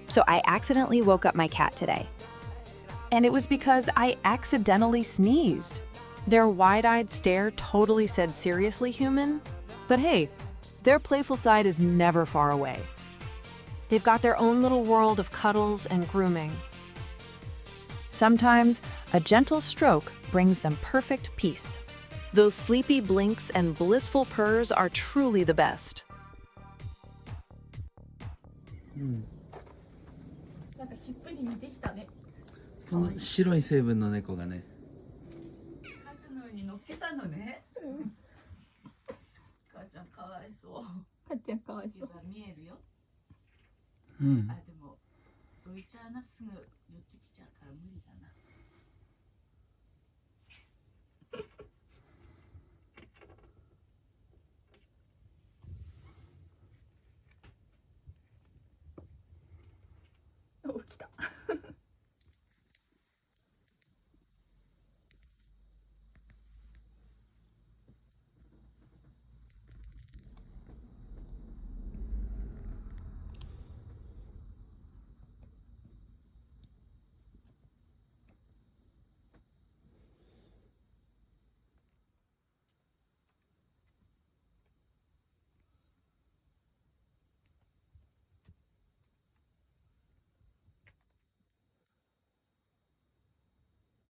So I accidentally woke up my cat today. And it was because I accidentally sneezed. Their wide-eyed stare totally said seriously human, but hey, their playful side is never far away. They've got their own little world of cuddles and grooming. Sometimes a gentle stroke brings them perfect peace. Those sleepy blinks and blissful purrs are truly the best. なんかヒップに似てきたね。この白い成分の猫がね。カツの上に乗っけたのね。母ちゃんかわいそう。母ちゃんかわいそう。見えるよ。うん。あ、でもドイツアナすぐ寄ってきちゃうから無理だな。お、来た。